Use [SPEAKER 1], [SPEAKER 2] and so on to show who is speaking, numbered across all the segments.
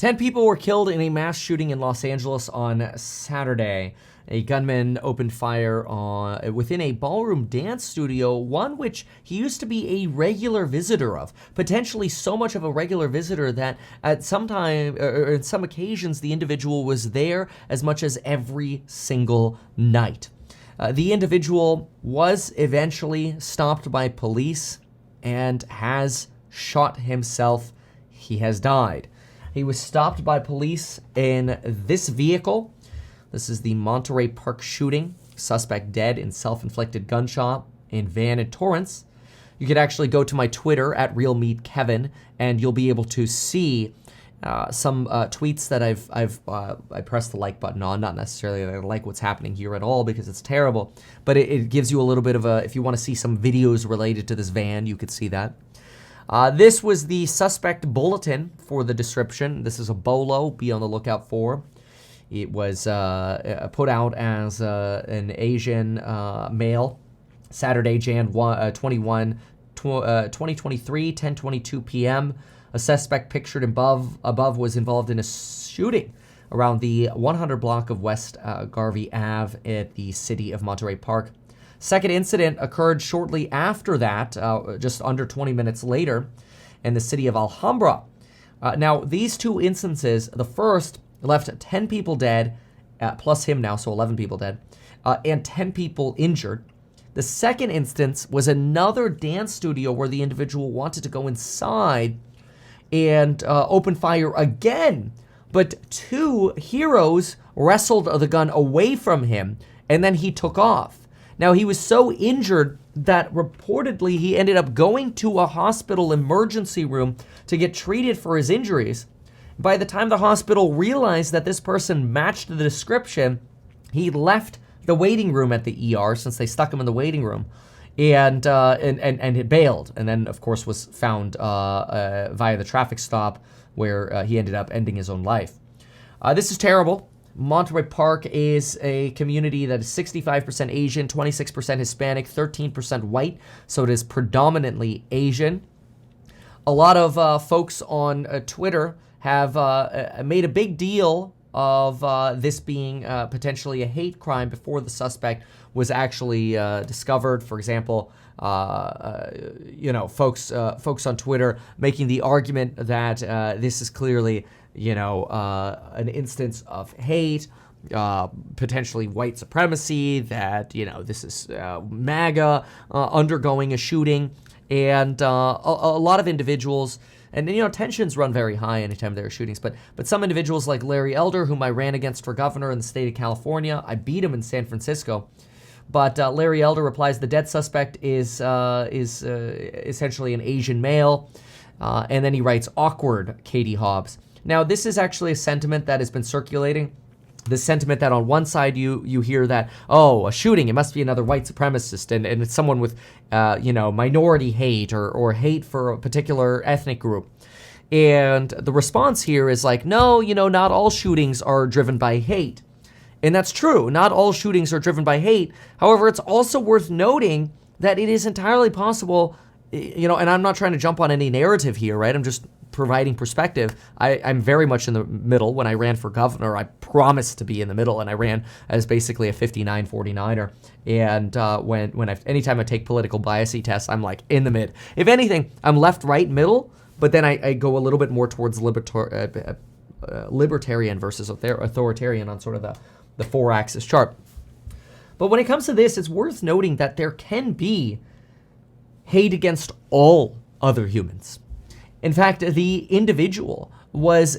[SPEAKER 1] 10 people were killed in a mass shooting in Los Angeles on Saturday. A gunman opened fire within a ballroom dance studio, one which he used to be a regular visitor of. Potentially so much of a regular visitor that at some time, or in some occasions, the individual was there as much as every single night. The individual was eventually stopped by police and has shot himself. He has died. He was stopped by police in this vehicle. This is the Monterey Park shooting. Suspect dead in self-inflicted gunshot in van in Torrance. You could actually go to my Twitter at RealMeatKevin, and you'll be able to see some tweets that I pressed the like button on. Not necessarily that I like what's happening here at all because it's terrible, but it gives you a little bit of if you want to see some videos related to this van, you could see that. This was the suspect bulletin for the description. This is a bolo. Be on the lookout for. It was put out as an Asian male, Saturday, Jan 21, 2023, 10:22 p.m. A suspect pictured above was involved in a shooting around the 100 block of West Garvey Ave at the city of Monterey Park. Second incident occurred shortly after that, just under 20 minutes later, in the city of Alhambra. Now, these two instances, the first left 10 people dead, plus him now, so 11 people dead, and 10 people injured. The second instance was another dance studio where the individual wanted to go inside and open fire again, but two heroes wrestled the gun away from him, and then he took off. Now, he was so injured that reportedly he ended up going to a hospital emergency room to get treated for his injuries. By the time the hospital realized that this person matched the description, he left the waiting room at the ER, since they stuck him in the waiting room, and he bailed, and then of course was found via the traffic stop where he ended up ending his own life. This is terrible. Monterey Park is a community that is 65% Asian, 26% Hispanic, 13% white, so it is predominantly Asian. A lot of folks on Twitter have made a big deal of this being potentially a hate crime before the suspect was actually discovered. For example, folks on Twitter making the argument that this is clearly, an instance of hate, potentially white supremacy, that, this is MAGA undergoing a shooting, and a lot of individuals. And tensions run very high anytime there are shootings. But some individuals like Larry Elder, whom I ran against for governor in the state of California, I beat him in San Francisco. But Larry Elder replies the dead suspect is essentially an Asian male. And then he writes, awkward, Katie Hobbs. Now, this is actually a sentiment that has been circulating. The sentiment that on one side you hear that, oh, a shooting, it must be another white supremacist, and it's someone with, minority hate or hate for a particular ethnic group. And the response here is like, no, not all shootings are driven by hate. And that's true. Not all shootings are driven by hate. However, it's also worth noting that it is entirely possible, and I'm not trying to jump on any narrative here, right? I'm just providing perspective. I'm very much in the middle. When I ran for governor, I promised to be in the middle, and I ran as basically a 59-49er. And anytime I take political biasy tests, I'm like in the mid. If anything, I'm left, right, middle, but then I go a little bit more towards libertarian versus authoritarian on sort of the 4-axis chart. But when it comes to this, it's worth noting that there can be hate against all other humans. In fact, the individual was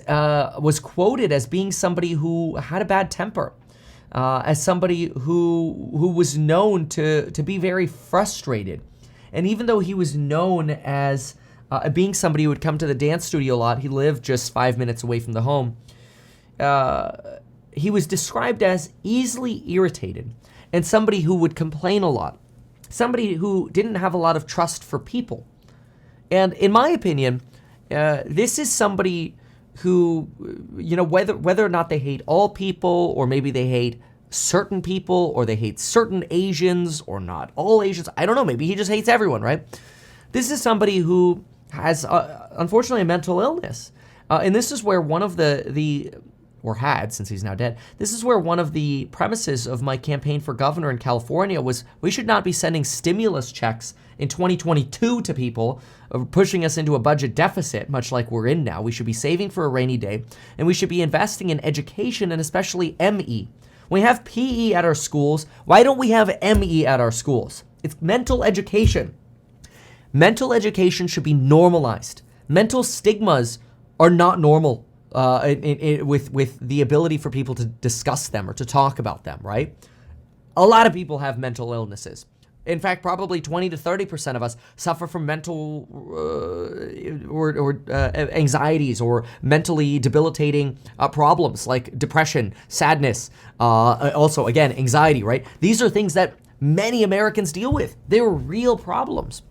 [SPEAKER 1] quoted as being somebody who had a bad temper, as somebody who was known to be very frustrated. And even though he was known as being somebody who would come to the dance studio a lot, he lived just 5 minutes away from the home, he was described as easily irritated and somebody who would complain a lot, somebody who didn't have a lot of trust for people. And in my opinion, this is somebody who, whether or not they hate all people, or maybe they hate certain people, or they hate certain Asians, or not all Asians. I don't know. Maybe he just hates everyone, right? This is somebody who has, unfortunately, a mental illness. And this is where one of the or had, since he's now dead, this is where one of the premises of my campaign for governor in California was we should not be sending stimulus checks in 2022 to people, pushing us into a budget deficit, much like we're in now. We should be saving for a rainy day, and we should be investing in education and especially ME. We have PE at our schools. Why don't we have ME at our schools? It's mental education. Mental education should be normalized. Mental stigmas are not normal with the ability for people to discuss them or to talk about them, right? A lot of people have mental illnesses. In fact, probably 20 to 30% of us suffer from mental anxieties or mentally debilitating problems like depression, sadness, also, again, anxiety, right? These are things that many Americans deal with. They're real problems.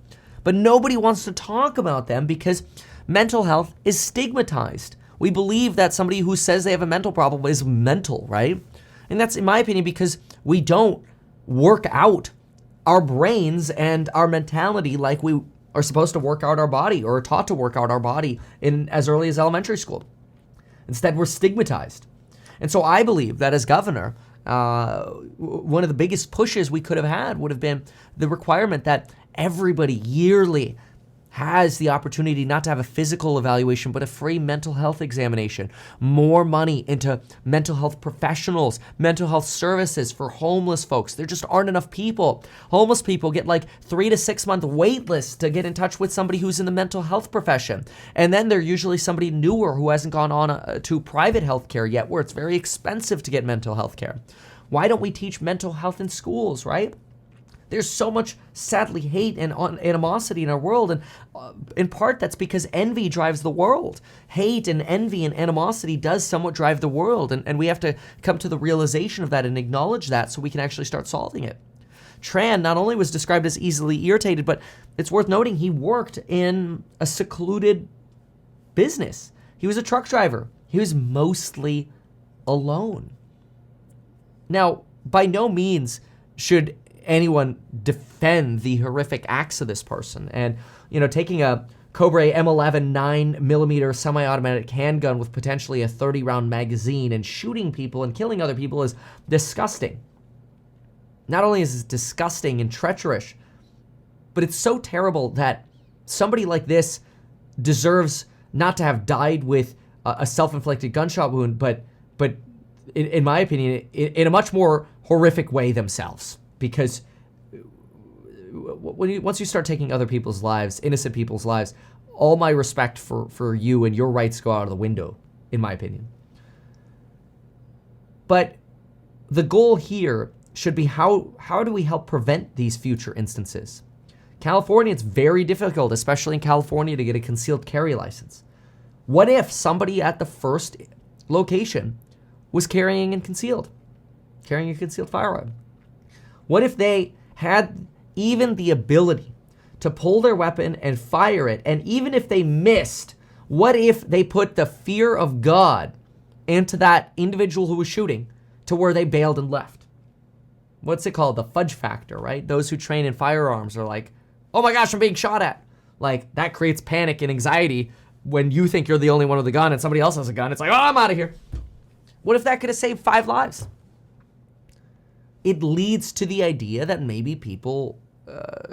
[SPEAKER 1] But nobody wants to talk about them because mental health is stigmatized. We believe that somebody who says they have a mental problem is mental, right? And that's, in my opinion, because we don't work out our brains and our mentality like we are supposed to work out our body or are taught to work out our body in as early as elementary school. Instead, we're stigmatized. And so I believe that as governor, one of the biggest pushes we could have had would have been the requirement that everybody yearly has the opportunity not to have a physical evaluation, but a free mental health examination. More money into mental health professionals, mental health services for homeless folks. There just aren't enough people. Homeless people get like 3 to 6 month wait lists to get in touch with somebody who's in the mental health profession. And then they're usually somebody newer who hasn't gone on to private health care yet, where it's very expensive to get mental health care. Why don't we teach mental health in schools, right? There's so much, sadly, hate and animosity in our world, and in part that's because envy drives the world. Hate and envy and animosity does somewhat drive the world, and we have to come to the realization of that and acknowledge that so we can actually start solving it. Tran not only was described as easily irritated, but it's worth noting he worked in a secluded business. He was a truck driver. He was mostly alone. Now, by no means should anyone defend the horrific acts of this person. And, taking a Cobra M11 9mm semi-automatic handgun with potentially a 30-round magazine and shooting people and killing other people is disgusting. Not only is it disgusting and treacherous, but it's so terrible that somebody like this deserves not to have died with a self-inflicted gunshot wound, but in my opinion, in a much more horrific way themselves. Because once you start taking other people's lives, innocent people's lives, all my respect for you and your rights go out of the window, in my opinion. But the goal here should be how do we help prevent these future instances? California, it's very difficult, especially in California, to get a concealed carry license. What if somebody at the first location was carrying a concealed firearm? What if they had even the ability to pull their weapon and fire it? And even if they missed, what if they put the fear of God into that individual who was shooting to where they bailed and left? What's it called? The fudge factor, right? Those who train in firearms are like, oh my gosh, I'm being shot at. Like, that creates panic and anxiety when you think you're the only one with a gun and somebody else has a gun. It's like, oh, I'm out of here. What if that could have saved 5 lives? It leads to the idea that maybe people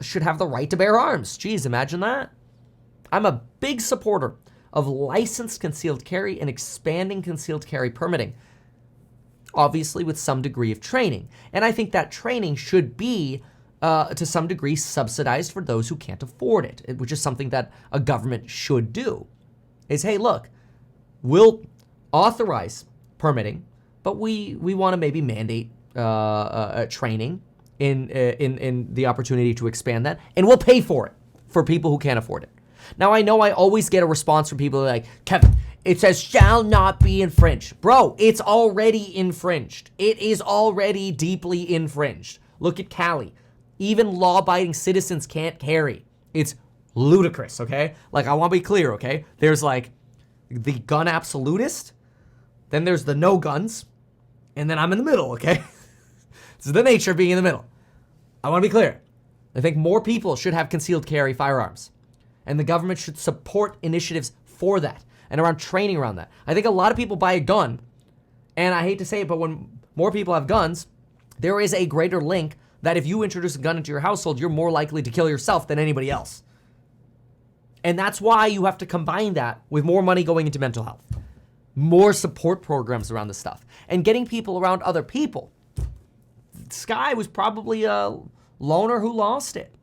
[SPEAKER 1] should have the right to bear arms. Geez, imagine that. I'm a big supporter of licensed concealed carry and expanding concealed carry permitting, obviously with some degree of training. And I think that training should be, to some degree, subsidized for those who can't afford it, which is something that a government should do. Is, hey, look, we'll authorize permitting, but we want to maybe mandate training in the opportunity to expand that, and we'll pay for it for people who can't afford it. Now, I know I always get a response from people like, Kevin, it says shall not be infringed. Bro, it's already infringed. It is already deeply infringed. Look at Cali. Even law-abiding citizens can't carry. It's ludicrous, okay? Like, I want to be clear, okay? There's like the gun absolutist, then there's the no guns, and then I'm in the middle, okay? This is the nature of being in the middle. I want to be clear. I think more people should have concealed carry firearms, and the government should support initiatives for that. and around training around that. I think a lot of people buy a gun, and I hate to say it, but when more people have guns, there is a greater link that if you introduce a gun into your household, you're more likely to kill yourself than anybody else. And that's why you have to combine that with more money going into mental health, more support programs around this stuff, and getting people around other people. Sky was probably a loner who lost it.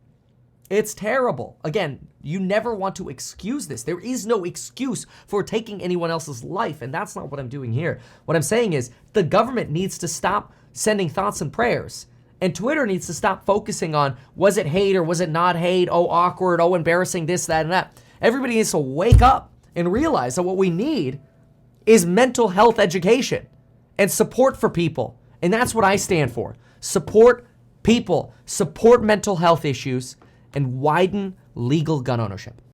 [SPEAKER 1] It's terrible. Again, you never want to excuse this. There is no excuse for taking anyone else's life, and that's not what I'm doing here. What I'm saying is the government needs to stop sending thoughts and prayers, and Twitter needs to stop focusing on, was it hate or was it not hate? Oh, awkward. Oh, embarrassing, this, that, and that. Everybody needs to wake up and realize that what we need is mental health education and support for people. And that's what I stand for. Support people, support mental health issues, and widen legal gun ownership.